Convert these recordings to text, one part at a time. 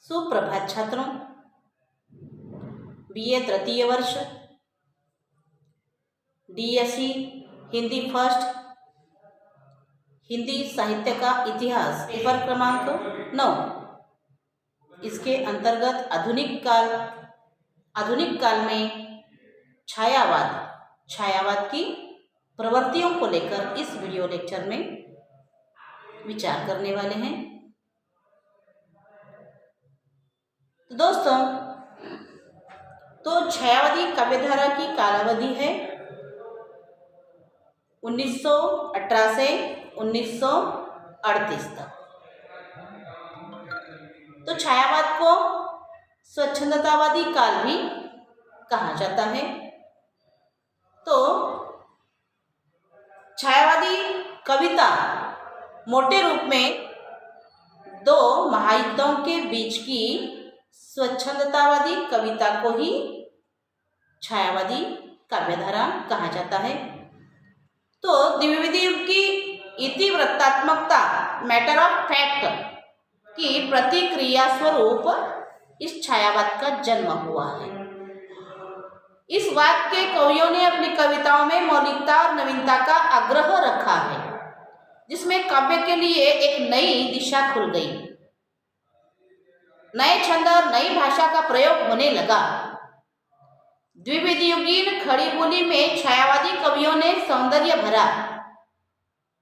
सुप्रभात छात्रों। बीए तृतीय वर्ष डीएससी हिंदी फर्स्ट हिंदी साहित्य का इतिहास पेपर क्रमांक 9। इसके अंतर्गत आधुनिक काल में छायावाद की प्रवृत्तियों को लेकर इस वीडियो लेक्चर में विचार करने वाले हैं। दोस्तों, तो छायावादी काव्यधारा की कालावधि है 1918 से 1938 तक। तो छायावाद को स्वच्छंदतावादी काल भी कहा जाता है। तो छायावादी कविता मोटे रूप में दो महायुद्धों के बीच की स्वच्छंदतावादी कविता को ही छायावादी काव्यधारा कहा जाता है। तो द्विवेदी युग की इतिवृत्तात्मकता मैटर ऑफ फैक्ट की प्रतिक्रिया स्वरूप इस छायावाद का जन्म हुआ है। इस वाद के कवियों ने अपनी कविताओं में मौलिकता और नवीनता का आग्रह रखा है, जिसमें काव्य के लिए एक नई दिशा खुल गई। नए छंद और नई भाषा का प्रयोग होने लगा। द्विवेदीयुगीन खड़ी बोली में छायावादी कवियों ने सौंदर्य भरा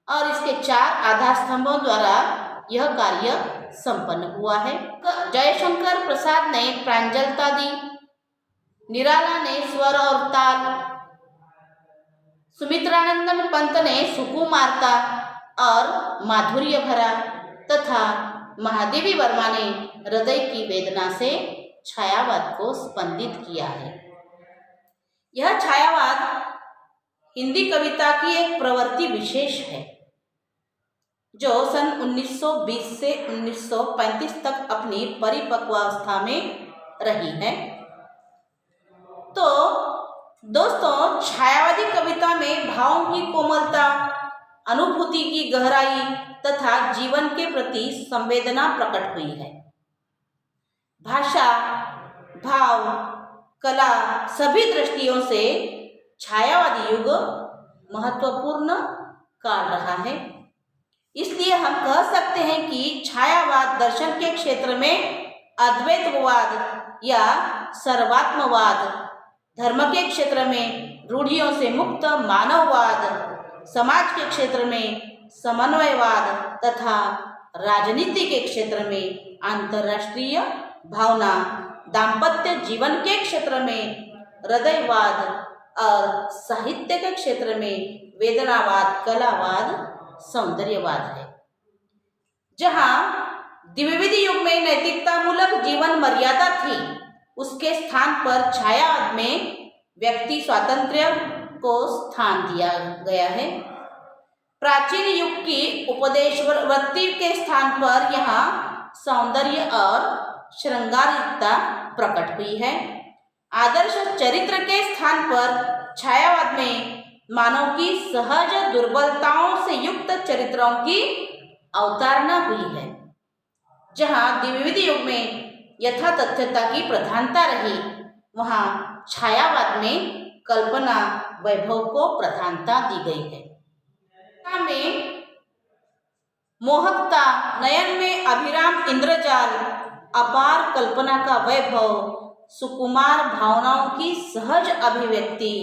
और इसके 4 आधार स्तंभों द्वारा यह कार्य संपन्न हुआ है। जयशंकर प्रसाद ने प्रांजलता दी, निराला ने स्वर और ताल, सुमित्रानंदन पंत ने सुकुमारता और माधुर्य भरा तथा महादेवी वर्मा ने हृदय की वेदना से छायावाद को स्पंदित किया है। यह छायावाद हिंदी कविता की एक प्रवृत्ति विशेष है, जो सन 1920 से 1935 तक अपनी परिपक्वावस्था में रही है। तो दोस्तों, छायावादी कविता में भावों की कोमलता, अनुभूति की गहराई तथा जीवन के प्रति संवेदना प्रकट हुई है। भाषा, भाव, कला सभी दृष्टियों से छायावादी युग महत्वपूर्ण काल रहा है। इसलिए हम कह सकते हैं कि छायावाद दर्शन के क्षेत्र में अद्वैतवाद या सर्वात्मवाद, धर्म के क्षेत्र में रूढ़ियों से मुक्त मानववाद, समाज के क्षेत्र में समन्वयवाद तथा राजनीति के क्षेत्र में अंतर्राष्ट्रीय भावना, दाम्पत्य जीवन के क्षेत्र में हृदयवाद और साहित्य के क्षेत्र में वेदनावाद, कलावाद, सौंदर्यवाद है। जहाँ द्विवेदी युग में नैतिकता मूलक जीवन मर्यादा थी, उसके स्थान पर छायावाद में व्यक्ति स्वातंत्र्य को स्थान दिया गया है। प्राचीन युग की उपदेश वृत्ति के स्थान पर यहाँ सौंदर्य और श्रृंगारिकता प्रकट हुई है। आदर्श चरित्र के स्थान पर छायावाद में मानव की सहज दुर्बलताओं से युक्त चरित्रों की अवतारणा हुई है। जहाँ द्विवेदी युग में यथातथ्यता की प्रधानता रही, वहाँ छायावाद में कल्पना वैभव को प्रधानता दी गई है। में मोहकता, नयन में अभिराम इंद्रजाल, अपार कल्पना का वैभव, सुकुमार भावनाओं की सहज अभिव्यक्ति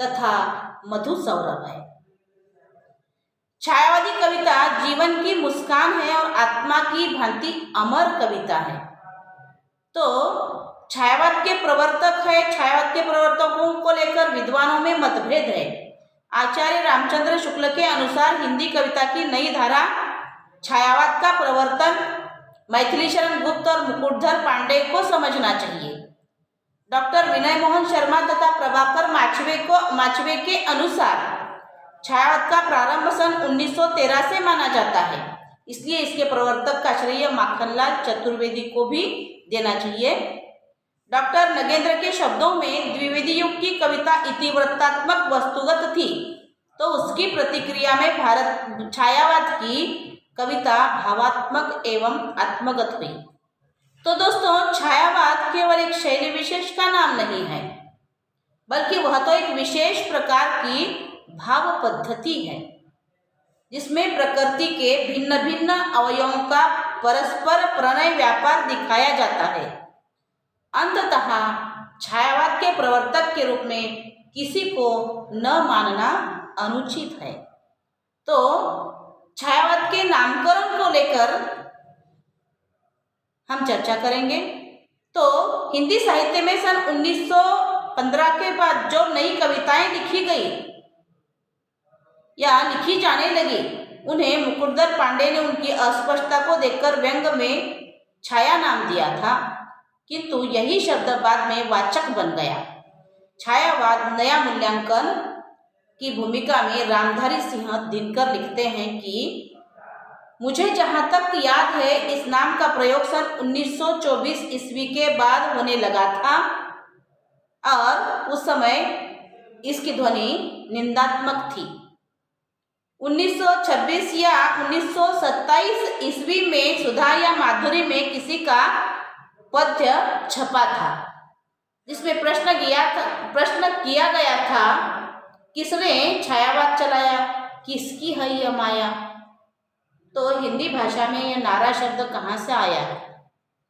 तथा मधु सौरभ है। छायावादी कविता जीवन की मुस्कान है और आत्मा की भांति अमर कविता है। तो छायावाद के प्रवर्तकों को लेकर विद्वानों में मतभेद है। आचार्य रामचंद्र शुक्ल के अनुसार हिंदी कविता की नई धारा छायावाद का प्रवर्तन मैथिली शरण गुप्त और मुकुटधर पांडे को समझना चाहिए। डॉक्टर विनय मोहन शर्मा तथा प्रभाकर माचवे के अनुसार छायावाद का प्रारंभ सन 1913 से माना जाता है। इसलिए इसके प्रवर्तक का श्रेय माखनलाल चतुर्वेदी को भी देना चाहिए। डॉक्टर नगेंद्र के शब्दों में द्विवेदी युग की कविता इतिवृत्तात्मक वस्तुगत थी, तो उसकी प्रतिक्रिया में छायावाद की कविता भावात्मक एवं आत्मगत हुई। तो दोस्तों, छायावाद केवल एक शैली विशेष का नाम नहीं है, बल्कि वह तो एक विशेष प्रकार की भाव पद्धति है जिसमें प्रकृति के भिन्न भिन्न अवयवों का परस्पर प्रणय व्यापार दिखाया जाता है। अंततः छायावाद के प्रवर्तक के रूप में किसी को न मानना अनुचित है। तो छायावाद के नामकरण को लेकर हम चर्चा करेंगे। तो हिंदी साहित्य में सन 1915 के बाद जो नई कविताएं लिखी गई या लिखी जाने लगी, उन्हें मुकुटधर पांडे ने उनकी अस्पष्टता को देखकर व्यंग में छाया नाम दिया था, किंतु यही शब्द बाद में वाचक बन गया। छायावाद नया मूल्यांकन की भूमिका में रामधारी सिंह दिनकर लिखते हैं कि मुझे जहाँ तक याद है, इस नाम का प्रयोग सन 1924 ईस्वी के बाद होने लगा था और उस समय इसकी ध्वनि निंदात्मक थी। 1926 या 1927 ईस्वी में सुधा या माधुरी में किसी का पद्य छपा था, जिसमें प्रश्न किया गया था, किसने छायावाद चलाया, किसकी है यह माया। तो हिंदी भाषा में यह नारा शब्द कहाँ से आया है,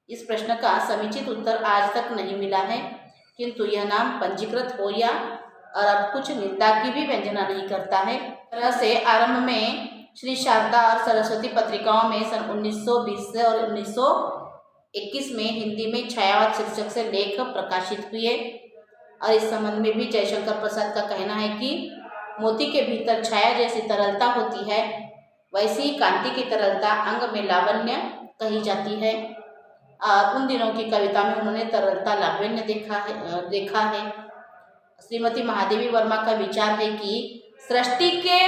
इस प्रश्न का समुचित उत्तर आज तक नहीं मिला है, किंतु यह नाम पंजीकृत हो या और अब कुछ निंदा की भी व्यंजना नहीं करता है। तरह से आरंभ में श्री शारदा और सरस्वती पत्रिकाओं में सन 1920 से और 1921 में हिंदी में छायावाद शीर्षक से लेख प्रकाशित हुए। और इस संबंध में भी जयशंकर प्रसाद का कहना है कि मोती के भीतर छाया जैसी तरलता होती है, वैसी ही कांति की तरलता अंग में लावण्य कही जाती है। और उन दिनों की कविता में उन्होंने तरलता लावण्य देखा है। श्रीमती महादेवी वर्मा का विचार है कि सृष्टि के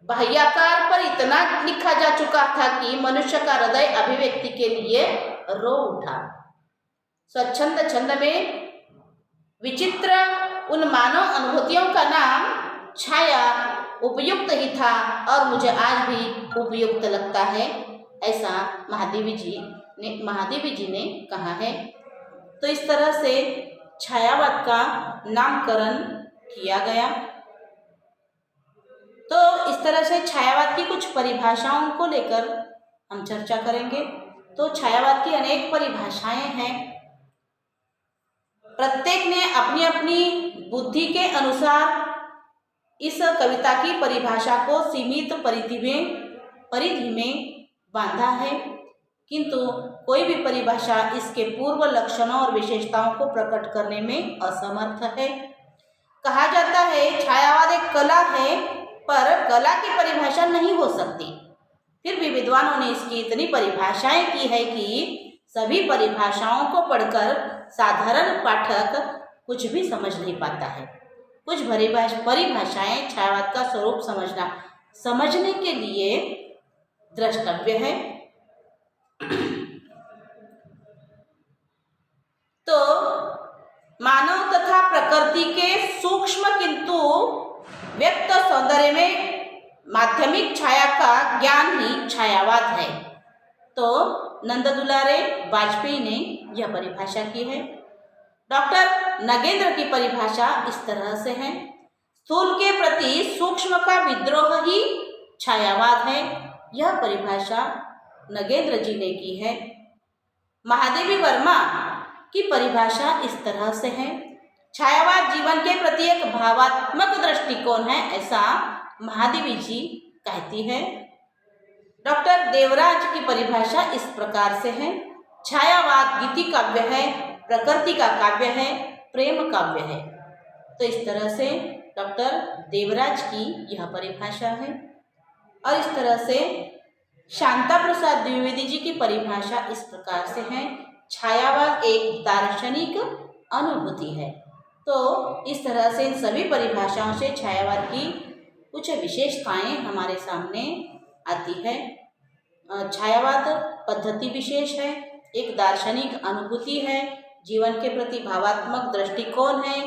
बाह्याकार पर इतना लिखा जा चुका था कि मनुष्य का हृदय अभिव्यक्ति के लिए रो उठा। स्वच्छंद छंद में विचित्र उन मानव अनुभूतियों का नाम छाया उपयुक्त ही था और मुझे आज भी उपयुक्त लगता है, ऐसा महादेवी जी ने कहा है। तो इस तरह से छायावाद का नामकरण किया गया। तो इस तरह से छायावाद की कुछ परिभाषाओं को लेकर हम चर्चा करेंगे। तो छायावाद की अनेक परिभाषाएं हैं, प्रत्येक ने अपनी अपनी बुद्धि के अनुसार इस कविता की परिभाषा को सीमित परिधि में बांधा है, किंतु कोई भी परिभाषा इसके पूर्व लक्षणों और विशेषताओं को प्रकट करने में असमर्थ है। कहा जाता है छायावाद एक कला है, पर कला की परिभाषा नहीं हो सकती। फिर भी विद्वानों ने इसकी इतनी परिभाषाएं की है कि सभी परिभाषाओं को पढ़कर साधारण पाठक कुछ भी समझ नहीं पाता है। कुछ परिभाषाएं छायावाद का स्वरूप समझने के लिए द्रष्टव्य है। तो मानव तथा प्रकृति के सूक्ष्म किंतु व्यक्त सौंदर्य में माध्यमिक छाया का ज्ञान ही छायावाद है। तो नंद दुलारे वाजपेयी ने यह परिभाषा की है। डॉक्टर नगेंद्र की परिभाषा इस तरह से है, स्थूल के प्रति सूक्ष्म का विद्रोह ही छायावाद है। यह परिभाषा नगेंद्र जी ने की है। महादेवी वर्मा की परिभाषा इस तरह से है, छायावाद जीवन के प्रति एक भावात्मक दृष्टिकोण है, ऐसा महादेवी जी कहती है। डॉक्टर देवराज की परिभाषा इस प्रकार से है, छायावाद गीति काव्य है, प्रकृति का काव्य है, प्रेम काव्य है। तो इस तरह से डॉक्टर देवराज की यह परिभाषा है। और इस तरह से शांता प्रसाद द्विवेदी जी की परिभाषा इस प्रकार से है, छायावाद एक दार्शनिक अनुभूति है। तो इस तरह से इन सभी परिभाषाओं से छायावाद की कुछ विशेषताएं हमारे सामने आती है। छायावाद पद्धति विशेष है, एक दार्शनिक अनुभूति है, जीवन के प्रति भावात्मक दृष्टिकोण है,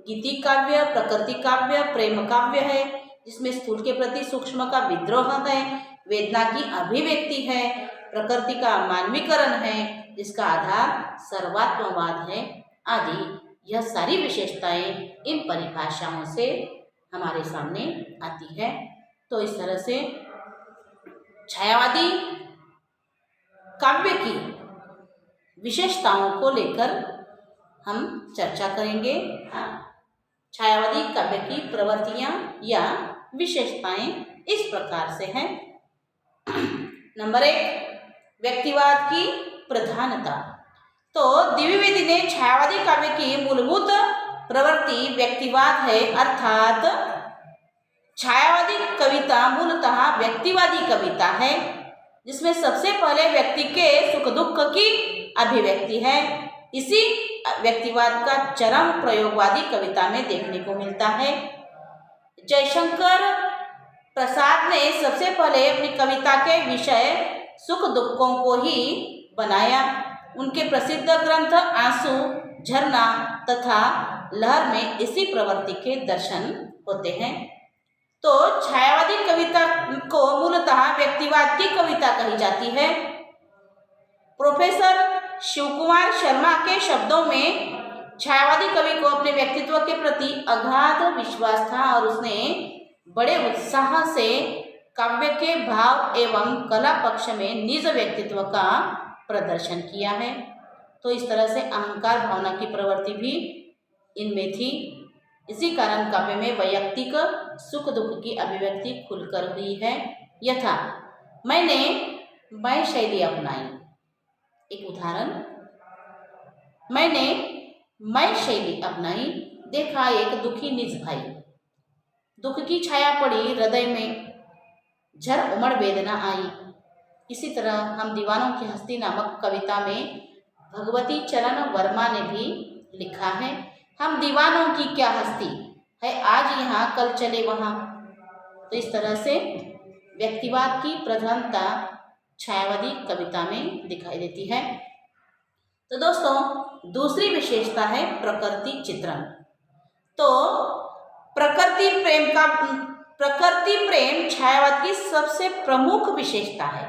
गीति काव्य, प्रकृति काव्य, प्रेम काव्य है, जिसमें स्थूल के प्रति सूक्ष्म का विद्रोह है, वेदना की अभिव्यक्ति है, प्रकृति का मानवीकरण है, जिसका आधार सर्वात्मवाद है आदि। यह सारी विशेषताएं इन परिभाषाओं से हमारे सामने आती है। तो इस तरह से छायावादी काव्य की विशेषताओं को लेकर हम चर्चा करेंगे। छायावादी काव्य की प्रवृत्तियां या विशेषताएं इस प्रकार से हैं। नंबर 1, व्यक्तिवाद की प्रधानता। तो द्विवेदी ने छायावादी काव्य की मूलभूत प्रवृत्ति व्यक्तिवाद है, अर्थात छायावादी कविता मूलतः व्यक्तिवादी कविता है, जिसमें सबसे पहले व्यक्ति के सुख दुख की अभिव्यक्ति है। इसी व्यक्तिवाद का चरम प्रयोगवादी कविता में देखने को मिलता है। जयशंकर प्रसाद ने सबसे पहले अपनी कविता के विषय सुख दुखों को ही बनाया। उनके प्रसिद्ध ग्रंथ आंसू, झरना तथा लहर में इसी प्रवृत्ति के दर्शन होते हैं। तो छायावादी कविता को मूलतः व्यक्तिवाद की कविता कही जाती है। प्रोफेसर शिवकुमार शर्मा के शब्दों में छायावादी कवि को अपने व्यक्तित्व के प्रति अगाध विश्वास था और उसने बड़े उत्साह से काव्य के भाव एवं कला पक्ष में निज व्यक्तित्व का प्रदर्शन किया है। तो इस तरह से अहंकार भावना की प्रवृत्ति भी इनमें थी। इसी कारण काव्य में वैयक्तिक सुख दुख की अभिव्यक्ति खुलकर हुई है। यथा मैंने मैं शैली अपनाई। एक उदाहरण, मैंने मैं शैली अपनाई, देखा एक दुखी निज भाई, दुख की छाया पड़ी हृदय में, झर उमड़ वेदना आई। इसी तरह हम दीवानों की हस्ती नामक कविता में भगवती चरण वर्मा ने भी लिखा है, हम दीवानों की क्या हस्ती है, आज यहाँ कल चले वहाँ। तो इस तरह से व्यक्तिवाद की प्रधानता छायावादी कविता में दिखाई देती है। तो दोस्तों, दूसरी विशेषता है प्रकृति चित्रण। तो प्रकृति प्रेम छायावाद की सबसे प्रमुख विशेषता है।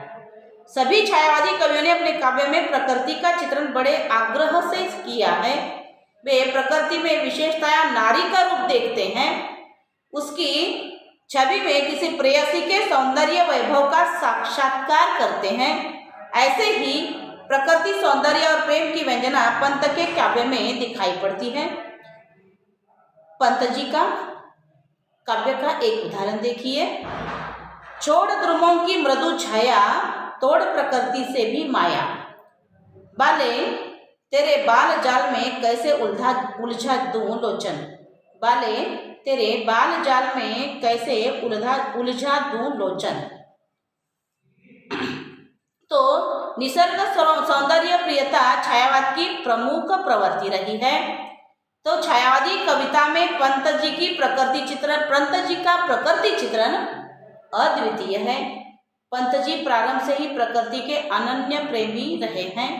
सभी छायावादी कवियों ने अपने काव्य में प्रकृति का चित्रण बड़े आग्रह से किया है। वे प्रकृति में विशेषतया नारी का रूप देखते हैं, उसकी छवि में किसी प्रेयसी के सौंदर्य वैभव का साक्षात्कार करते हैं। ऐसे ही प्रकृति, सौंदर्य और प्रेम की व्यंजना पंत के काव्य में दिखाई पड़ती है। पंत जी का काव्य का एक उदाहरण देखिए, छोड़ द्रुमों की मृदु छाया, तोड़ प्रकृति से भी माया, बाले तेरे बाल जाल में कैसे उलझा दूं लोचन, बाले तेरे बाल जाल में कैसे उलझा दूं लोचन। तो निसर्ग सौंदर्य प्रियता छायावाद की प्रमुख प्रवृत्ति रही है। तो छायावादी कविता में पंत जी का प्रकृति चित्रण अद्वितीय है। पंत जी प्रारंभ से ही प्रकृति के अनन्य प्रेमी रहे हैं।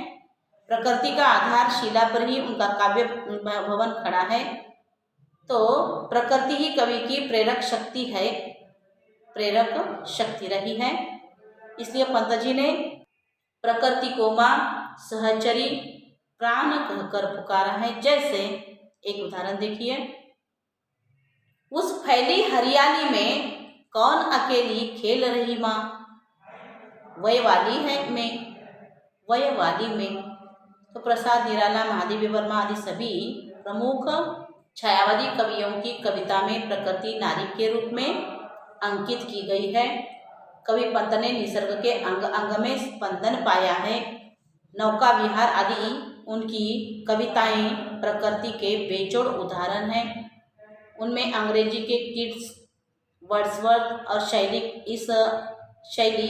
प्रकृति का आधार शिला पर ही उनका काव्य भवन खड़ा है। तो प्रकृति ही कवि की प्रेरक शक्ति रही है। इसलिए पंत जी ने प्रकृति को माँ सहचरी प्राण कहकर पुकारा है। जैसे एक उदाहरण देखिए, उस फैली हरियाली में कौन अकेली खेल रही माँ, वयवाली में। तो प्रसाद निराला, महादेवी वर्मा आदि सभी प्रमुख छायावादी कवियों की कविता में प्रकृति नारी के रूप में अंकित की गई है। कवि पंत ने निसर्ग के अंग अंग में स्पंदन पाया है। नौका विहार आदि उनकी कविताएं प्रकृति के बेजोड़ उदाहरण हैं। उनमें अंग्रेजी के किट्स, वर्ड्सवर्थ और शैली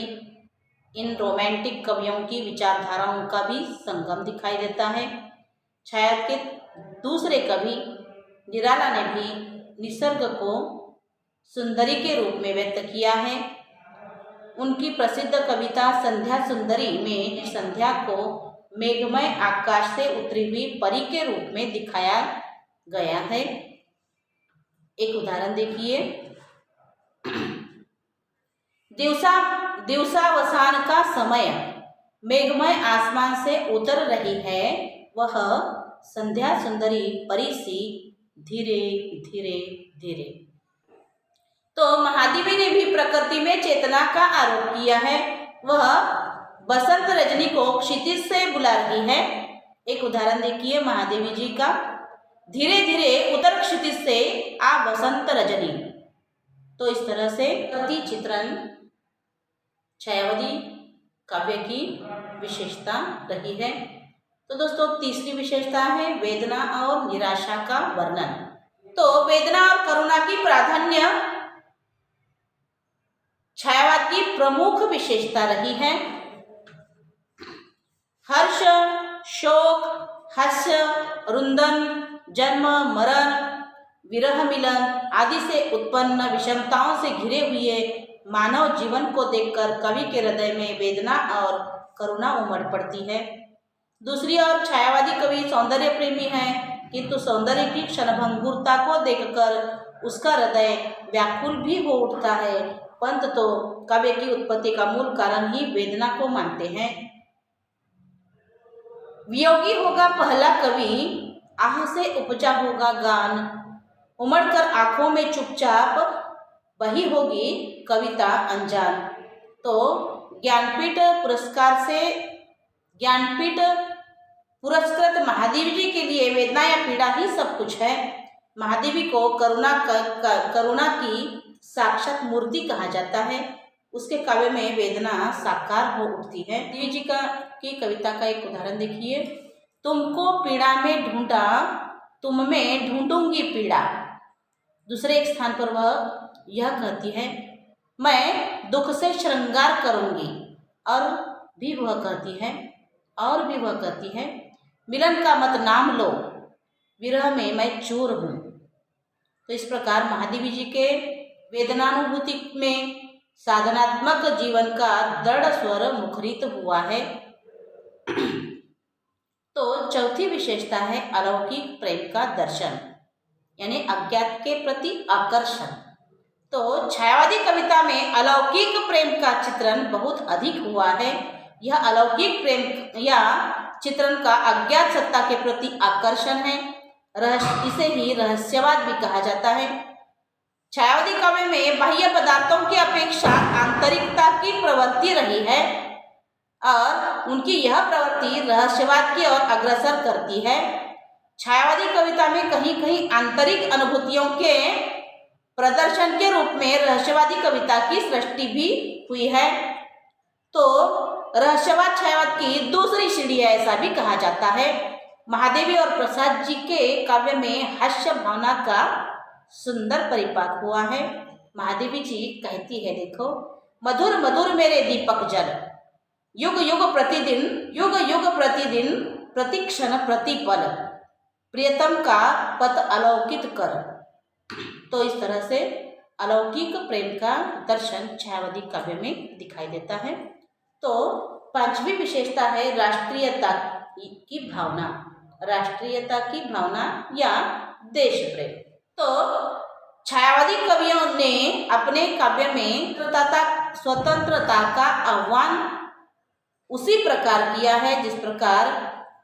इन रोमांटिक कवियों की विचारधाराओं का भी संगम दिखाई देता है। छाया के दूसरे कवि निराला ने भी निसर्ग को सुंदरी के रूप में व्यक्त किया है। उनकी प्रसिद्ध कविता संध्या सुंदरी में संध्या को मेघमय आकाश से उतरी हुई परी के रूप में दिखाया गया है। एक उदाहरण देखिए, दिवसावसान का समय, मेघमय आसमान से उतर रही है वह संध्या सुंदरी परी सी, धीरे धीरे धीरे। तो महादेवी ने भी प्रकृति में चेतना का आरोप किया है। वह बसंत रजनी को क्षितिज से बुला रही है। एक उदाहरण देखिए महादेवी जी का, धीरे धीरे उतर क्षितिज से आ बसंत रजनी। तो इस तरह से प्रति चित्रण छायावती काव्य की विशेषता रही है। तो दोस्तों तीसरी विशेषता है वेदना और निराशा का वर्णन। तो वेदना और करुणा की प्राधान्य छायावाद की प्रमुख विशेषता रही है। हर्ष, शोक, हास्य, रुंदन, जन्म, मरण, विरह, मिलन आदि से उत्पन्न विषमताओं से घिरे हुए मानव जीवन को देखकर कवि के हृदय में वेदना और करुणा उमड़ पड़ती है। दूसरी ओर छायावादी कवि सौंदर्य प्रेमी है, किंतु सौंदर्य की क्षणभंगुरता को देखकर उसका हृदय व्याकुल भी हो उठता है। पंत तो काव्य की उत्पत्ति का मूल कारण ही वेदना को मानते हैं। वियोगी होगा पहला कवि, आह से उपजा होगा गान, उमड़कर आंखों में चुपचाप वही होगी कविता अनजान। तो ज्ञानपीठ पुरस्कृत महादेवी जी के लिए वेदना या पीड़ा ही सब कुछ है। महादेवी को करुणा की साक्षात मूर्ति कहा जाता है। उसके काव्य में वेदना साकार हो उठती है। देवी जी की कविता का एक उदाहरण देखिए, तुमको पीड़ा में ढूंढा, तुम में ढूंढूंगी पीड़ा। दूसरे एक स्थान पर वह यह कहती है, मैं दुख से श्रृंगार करूंगी। और भी वह कहती है, मिलन का मत नाम लो, विरह में मैं चूर हूँ। तो इस प्रकार महादेवी जी के वेदनानुभूति में साधनात्मक जीवन का दृढ़ स्वर मुखरित हुआ है। तो चौथी विशेषता है अलौकिक प्रेम का दर्शन, यानी अज्ञात के प्रति आकर्षण। तो छायावादी कविता में अलौकिक प्रेम का चित्रण बहुत अधिक हुआ है। यह अलौकिक प्रेम या चित्रण का अज्ञात सत्ता के प्रति आकर्षण है। इसे ही रहस्यवाद भी कहा जाता है। छायावादी काव्य में बाह्य पदार्थों की अपेक्षा आंतरिकता की प्रवृत्ति रही है और उनकी यह प्रवृत्ति रहस्यवाद की ओर अग्रसर करती है। छायावादी कविता में कहीं कहीं आंतरिक अनुभूतियों के प्रदर्शन के रूप में रहस्यवादी कविता की सृष्टि भी हुई है। तो रहस्यवाद छायावाद की दूसरी सीढ़ी है, ऐसा भी कहा जाता है। महादेवी और प्रसाद जी के काव्य में हास्य भावना का सुंदर परिपाक हुआ है। महादेवी जी कहती है, देखो, मधुर मधुर मेरे दीपक जल, युग युग प्रतिदिन प्रतिक्षण प्रतिपल, प्रियतम का पथ अलौकित कर। तो इस तरह से अलौकिक प्रेम का दर्शन छायावादी काव्य में दिखाई देता है। तो पांचवी विशेषता है राष्ट्रीयता की भावना या देश प्रेम। तो छायावादी कवियों ने अपने काव्य में स्वतंत्रता का आह्वान उसी प्रकार किया है जिस प्रकार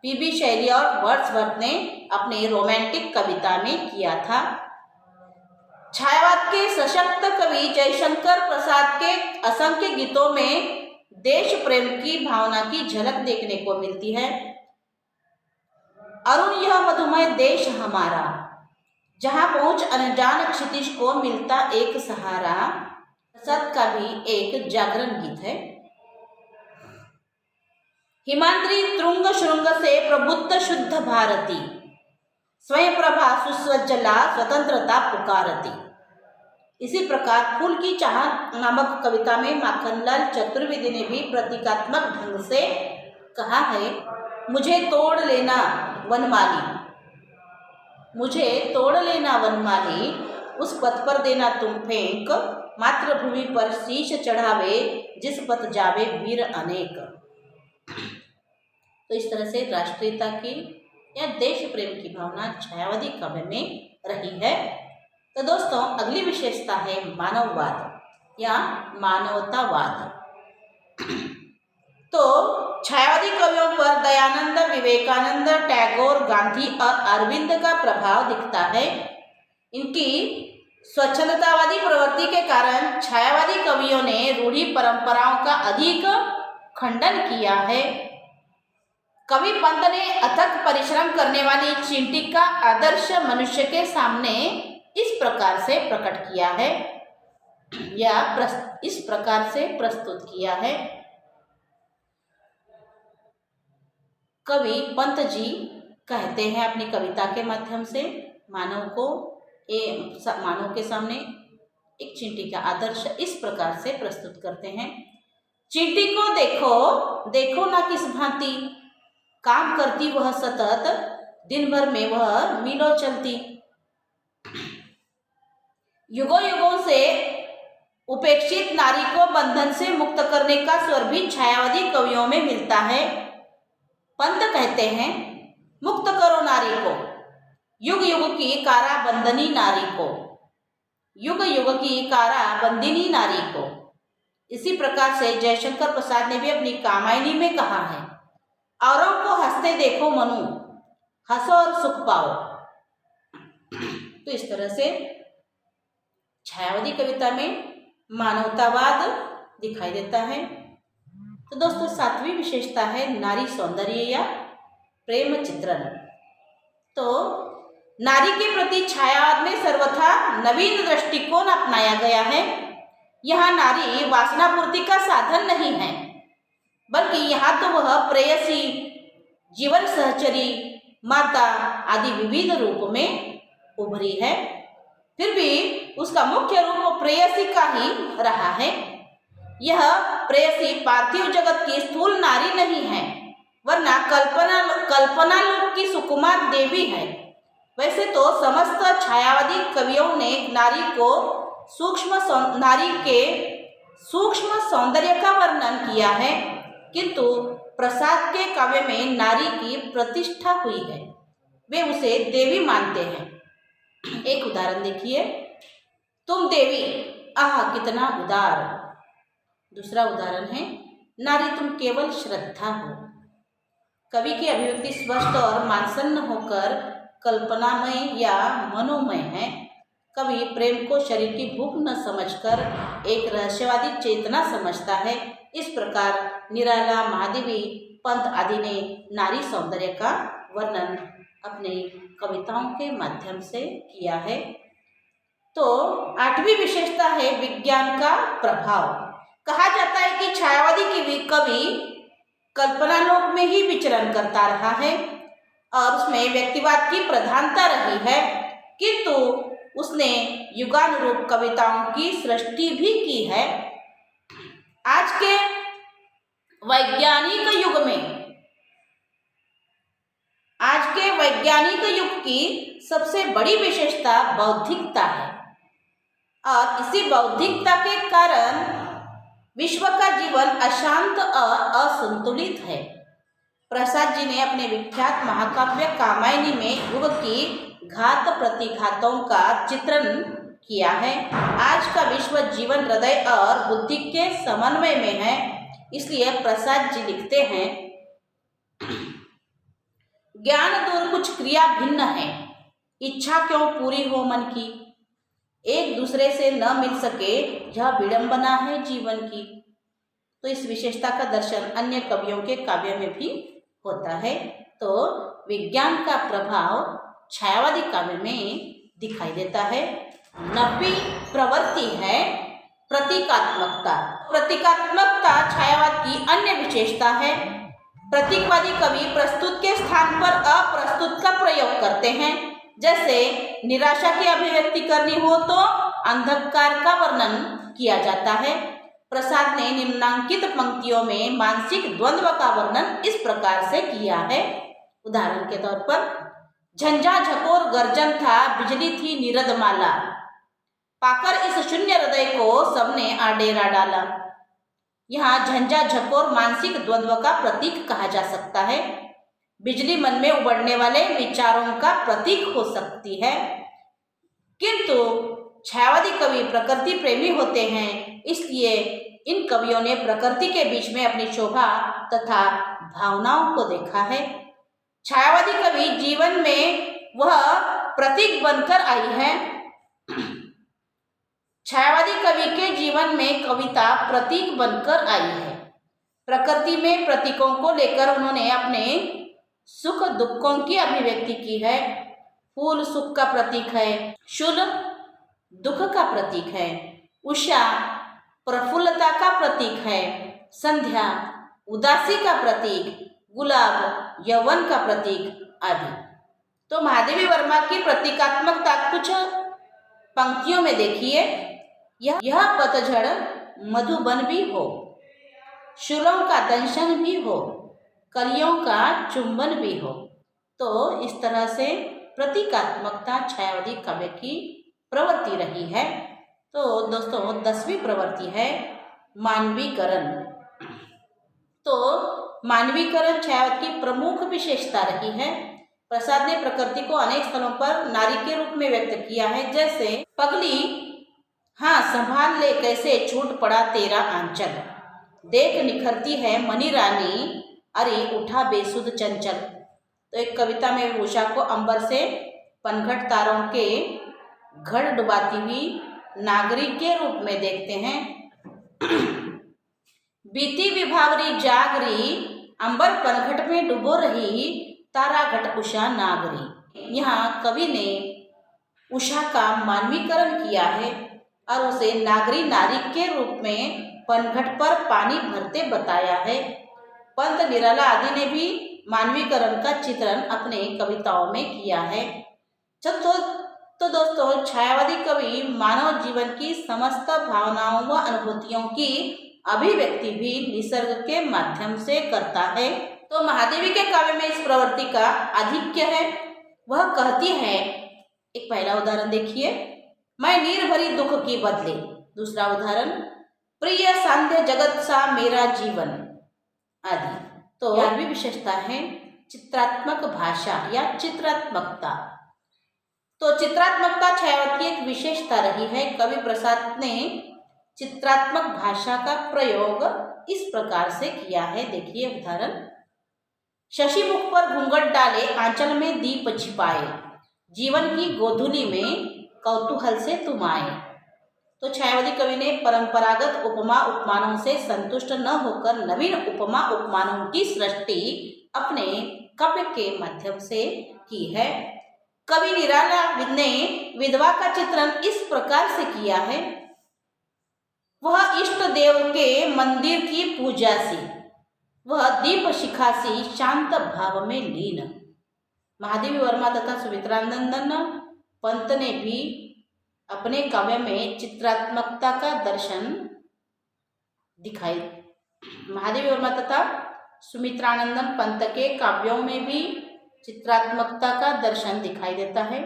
पीबी शैली और वर्ड्सवर्थ ने अपने रोमांटिक कविता में किया था। छायावाद के सशक्त कवि जयशंकर प्रसाद के असंख्य गीतों में देश प्रेम की भावना की झलक देखने को मिलती है। अरुण यह मधुमय देश हमारा, जहाँ पहुँच अनजान क्षितिज को मिलता एक सहारा, प्रसाद का भी एक जागरण गीत है। हिमाद्री तुंग श्रृंग से प्रबुद्ध शुद्ध भारती, स्वयं प्रभा सुस्वज्जला स्वतंत्रता पुकारती। इसी प्रकार फूल की चाहत नामक कविता में माखनलाल चतुर्वेदी ने भी प्रतीकात्मक ढंग से कहा है, मुझे तोड़ लेना वनमाली, उस पथ पर देना तुम फेंक, मातृभूमि पर शीश चढ़ावे, जिस पथ जावे वीर अनेक। तो इस तरह से राष्ट्रीयता की या देश प्रेम की भावना छायावादी काव्य में रही है। तो दोस्तों अगली विशेषता है मानववाद या मानवतावाद। तो छायावादी कवियों पर दयानंद, विवेकानंद, टैगोर, गांधी और अरविंद का प्रभाव दिखता है। इनकी स्वच्छंदतावादी प्रवृत्ति के कारण छायावादी कवियों ने रूढ़ि परंपराओं का अधिक खंडन किया है। कवि पंत ने अथक परिश्रम करने वाली चींटी का आदर्श मनुष्य के सामने इस प्रकार से प्रकट किया है या इस प्रकार से प्रस्तुत किया है। कवि पंत जी कहते हैं अपनी कविता के माध्यम से मानव के सामने एक चींटी का आदर्श इस प्रकार से प्रस्तुत करते हैं। चींटी को देखो, देखो ना किस भांति, काम करती वह सतत, दिन भर में वह मीलों चलती। युगों युगों से उपेक्षित नारी को बंधन से मुक्त करने का स्वर भी छायावादी कवियों में मिलता है। पंत कहते हैं, मुक्त करो नारी को, युग युग की काराबंदिनी नारी को, युग युग की काराबंदिनी नारी को। इसी प्रकार से जयशंकर प्रसाद ने भी अपनी कामायनी में कहा है, औरों को हंसते देखो मनु, हंसो और सुख पाओ। तो इस तरह से छायावादी कविता में मानवतावाद दिखाई देता है। तो दोस्तों, 7वीं विशेषता है नारी सौंदर्य या प्रेम चित्रण। तो नारी के प्रति छायावाद में सर्वथा नवीन दृष्टिकोण अपनाया गया है। यहाँ नारी वासना पूर्ति का साधन नहीं है, बल्कि यहाँ तो वह प्रेयसी, जीवन सहचरी, माता आदि विविध रूप में उभरी है। फिर भी उसका मुख्य रूप प्रेयसी का ही रहा है। यह प्रेयसी पार्थिव जगत की स्थूल नारी नहीं है, वरना कल्पना लोक की सुकुमार देवी है। वैसे तो समस्त छायावादी कवियों ने नारी के सूक्ष्म सौंदर्य का वर्णन किया है, किंतु प्रसाद के काव्य में नारी की प्रतिष्ठा हुई है, वे उसे देवी मानते हैं। एक उदाहरण देखिए, तुम देवी, आह कितना उदार। दूसरा उदाहरण है, नारी तुम केवल श्रद्धा हो। कवि की अभिव्यक्ति स्पष्ट और मानसन्न होकर कल्पनामय या मनोमय है। कवि प्रेम को शरीर की भूख न समझकर एक रहस्यवादी चेतना समझता है। इस प्रकार निराला, महादेवी, पंत आदि ने नारी सौंदर्य का वर्णन अपने कविताओं के माध्यम से किया है। तो 8वीं विशेषता है विज्ञान का प्रभाव। कहा जाता है कि छायावादी कवि कल्पनालोक में ही विचरण करता रहा है और उसमें व्यक्तिवाद की प्रधानता रही है, किंतु उसने युगानुरूप कविताओं की सृष्टि भी की है। आज के वैज्ञानिक युग की सबसे बड़ी विशेषता बौद्धिकता है और इसी बौद्धिकता के कारण विश्व का जीवन अशांत और असंतुलित है। प्रसाद जी ने अपने विख्यात महाकाव्य कामायनी में युग की घात प्रतिघातों का चित्रण किया है। आज का विश्व जीवन हृदय और बुद्धि के समन्वय में है। इसलिए प्रसाद जी लिखते हैं, ज्ञान दूर कुछ क्रिया भिन्न है, इच्छा क्यों पूरी हो मन की, एक दूसरे से न मिल सके यह विडंबना है जीवन की। तो इस विशेषता का दर्शन अन्य कवियों के काव्य में भी होता है। तो विज्ञान का प्रभाव छायावादी काव्य में दिखाई देता है। 9वीं प्रवृत्ति है प्रतीकात्मकता। प्रतीकात्मकता छायावाद की अन्य विशेषता है। प्रतीकवादी कवि प्रस्तुत के स्थान पर अप्रस्तुत का प्रयोग करते हैं। जैसे निराशा की अभिव्यक्ति करनी हो तो अंधकार का वर्णन किया जाता है। प्रसाद ने निम्नांकित पंक्तियों में मानसिक द्वंद्व का वर्णन इस प्रकार से किया है। उदाहरण के तौर पर, झंझा झकोर गर्जन था, बिजली थी निरदमाला, पाकर इस शून्य हृदय को सबने आडेरा डाला। यहाँ झंझा झकोर मानसिक द्वंद्व का प्रतीक कहा जा सकता है। बिजली मन में उबड़ने वाले विचारों का प्रतीक हो सकती है, किंतु छायावादी कवि प्रकृति प्रेमी होते हैं, इसलिए इन कवियों ने प्रकृति के बीच में अपनी शोभा तथा भावनाओं को देखा है। छायावादी कवि जीवन में वह प्रतीक बनकर आई है। छायावादी कवि के जीवन में कविता प्रतीक बनकर आई है। प्रकृति में प्रतीकों को लेकर उन्होंने अपने सुख दुखों की अभिव्यक्ति की है। फूल सुख का प्रतीक है, शूल दुख का प्रतीक है, उषा प्रफुल्लता का प्रतीक है, संध्या उदासी का प्रतीक, गुलाब यौवन का प्रतीक आदि। तो महादेवी वर्मा की प्रतीकात्मकता कुछ पंक्तियों में देखिए। यह पतझड़ मधुबन भी हो, शूलों का दंशन भी हो, कलियों का चुंबन भी हो। तो इस तरह से प्रतीकात्मकता छायावादी काव्य की प्रवृत्ति रही है। तो दोस्तों 10वीं प्रवृत्ति है मानवीकरण। तो मानवीकरण छायावाद की प्रमुख विशेषता रही है। प्रसाद ने प्रकृति को अनेक स्थलों पर नारी के रूप में व्यक्त किया है, जैसे पगली हाँ संभाल ले कैसे छूट पड़ा तेरा आंचल, देख निखरती है मणि रानी अरे उठा बेसुध चंचल। तो एक कविता में उषा को अंबर से पनघट तारों के घड़ डुबाती हुई नागरिक के रूप में देखते हैं। बीती विभावरी जागरी अंबर पनघट में डुबो रही तारा घट उषा नागरी। यहाँ कवि ने उषा का मानवीकरण किया है और उसे नागरी नारी के रूप में पनघट पर पानी भरते बताया है। पंत निराला आदि ने भी मानवीकरण का चित्रण अपने कविताओं में किया है। तो दोस्तों छायावादी कवि मानव जीवन की समस्त भावनाओं व अनुभूतियों की अभिव्यक्ति भी निसर्ग के माध्यम से करता है। तो महादेवी के काव्य में इस प्रवृत्ति का आधिक्य है। वह कहती है, एक पहला उदाहरण देखिए, मैं नीर भरी दुख की बदले। दूसरा उदाहरण, प्रिय सांध्य जगत सा मेरा जीवन आदि। तो यह भी विशेषता है चित्रात्मक भाषा या चित्रात्मकता। तो चित्रात्मकता छायावाद की एक विशेषता रही है। कवि प्रसाद ने चित्रात्मक भाषा का प्रयोग इस प्रकार से किया है। देखिए उदाहरण, शशि मुख पर घूंघट डाले आंचल में दीप छिपाए, जीवन की गोधूली में कौतूहल से तुम आए। तो छायावादी कवि ने परंपरागत उपमा उपमानों से संतुष्ट न होकर नवीन उपमा उपमानों की सृष्टि अपने काव्य के माध्यम से की है। कवि निराला ने विधवा का चित्रण इस प्रकार से किया है, वह इष्ट देव के मंदिर की पूजा सी, वह दीप शिखा सी शांत भाव में लीन। महादेवी वर्मा तथा सुमित्रानंदन पंत ने भी अपने काव्य में चित्रात्मकता का दर्शन दिखाई। महादेवी वर्मा तथा सुमित्रानंदन पंत के काव्यों में भी चित्रात्मकता का दर्शन दिखाई देता है।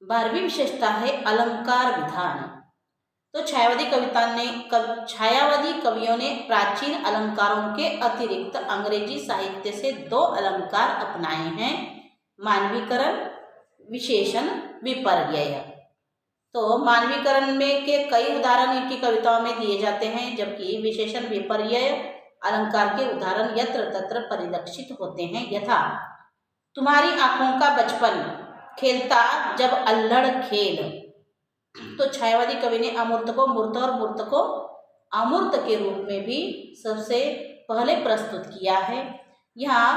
12वीं विशेषता है अलंकार विधान। तो छायावादी कवियों ने प्राचीन अलंकारों के अतिरिक्त अंग्रेजी साहित्य से 2 अलंकार अपनाए हैं, मानवीकरण, विशेषण, विपर्यय। तो मानवीकरण में के कई उदाहरण इनकी कविताओं में दिए जाते हैं, जबकि विशेषण विपर्यय अलंकार के उदाहरण यत्र तत्र परिलक्षित होते हैं। यथा, तुम्हारी आंखों का बचपन खेलता जब अल्हड़ खेल। तो छायावादी कवि ने अमूर्त को मूर्त और मूर्त को अमूर्त के रूप में भी सबसे पहले प्रस्तुत किया है। यहाँ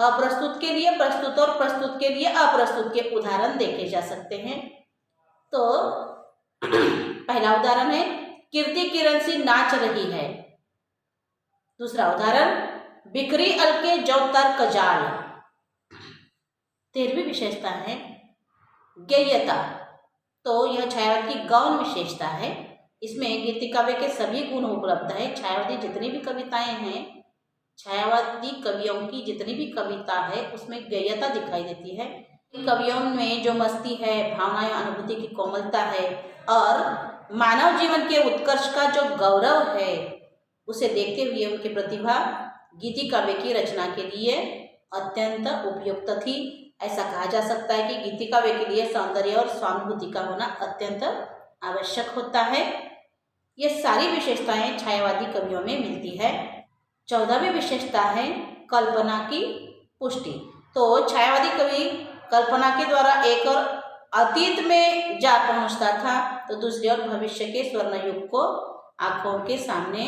अप्रस्तुत के लिए प्रस्तुत और प्रस्तुत के लिए अप्रस्तुत के उदाहरण देखे जा सकते हैं। तो पहला उदाहरण है, कीर्ति किरण सी नाच रही है। दूसरा उदाहरण, बिखरी अलके जो तर्क जाल। 13वीं विशेषता है गेयता। तो यह छायावाद की गौण विशेषता है। इसमें गीति काव्य के सभी गुण उपलब्ध है। छायावादी जितनी भी कविताएं हैं, छायावादी कवियों की जितनी भी कविता है उसमें गेयता दिखाई देती है। कवियों में जो मस्ती है, भावनाएं, अनुभूति की कोमलता है और मानव जीवन के उत्कर्ष का जो गौरव है, उसे देखते हुए उनकी प्रतिभा गीति काव्य की रचना के लिए अत्यंत उपयुक्त थी। ऐसा कहा जा सकता है कि गीति काव्य के लिए सौंदर्य और स्वानुभूति का होना अत्यंत आवश्यक होता है। ये सारी विशेषताएं छायावादी कवियों में मिलती है। 14वीं विशेषता है कल्पना की पुष्टि। तो छायावादी कवि कल्पना के द्वारा एक और अतीत में जा पहुंचता था, तो दूसरी ओर भविष्य के स्वर्ण युग को आंखों के सामने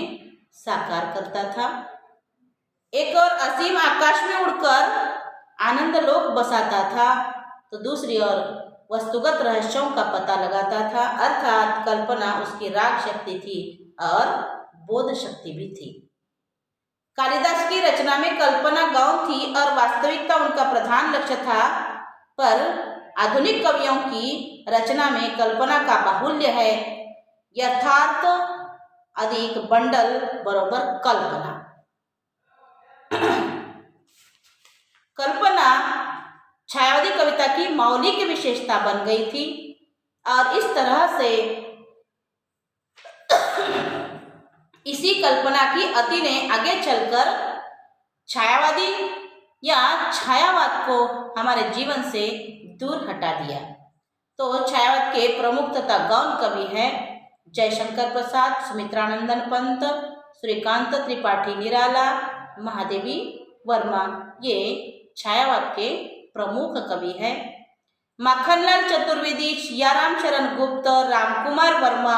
साकार करता था। एक और असीम आकाश में उड़कर आनंद लोक बसाता था, तो दूसरी ओर वस्तुगत रहस्यों का पता लगाता था, अर्थात कल्पना उसकी राग शक्ति थी और बोध शक्ति भी थी। कालिदास की रचना में कल्पना गौण थी और वास्तविकता उनका प्रधान लक्ष्य था, पर आधुनिक कवियों की रचना में कल्पना का बाहुल्य है, यथार्थ अधिक बंडल बरोबर कल्पना। कल्पना छायावादी कविता की मौलिक विशेषता बन गई थी और इस तरह से इसी कल्पना की अति ने आगे चलकर छायावादी या छायावाद को हमारे जीवन से दूर हटा दिया। तो छायावाद के प्रमुख तथा गौण कवि हैं जयशंकर प्रसाद, सुमित्रानंदन पंत, श्रीकांत त्रिपाठी निराला, महादेवी वर्मा, ये छायावाद के प्रमुख कवि हैं। माखनलाल चतुर्वेदी, सियाराम शरण गुप्त, रामकुमार वर्मा,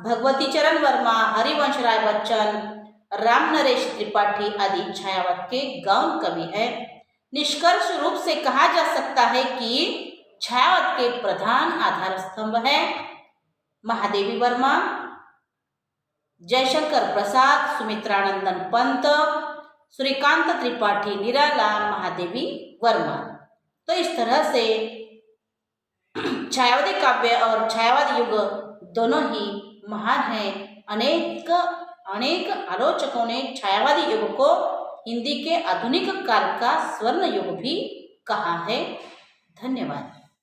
भगवती चरण वर्मा, हरिवंश राय बच्चन, राम नरेश त्रिपाठी आदि छायावाद के गौण कवि हैं। निष्कर्ष रूप से कहा जा सकता है कि छायावाद के प्रधान आधार स्तंभ है महादेवी वर्मा, जयशंकर प्रसाद, सुमित्रानंदन पंत, श्रीकांत त्रिपाठी निराला, महादेवी वर्मा। तो इस तरह से छायावादी काव्य और छायावादी युग दोनों ही महान हैं। अनेक आलोचकों ने छायावादी युग को हिंदी के आधुनिक काल का स्वर्ण युग भी कहा है। धन्यवाद।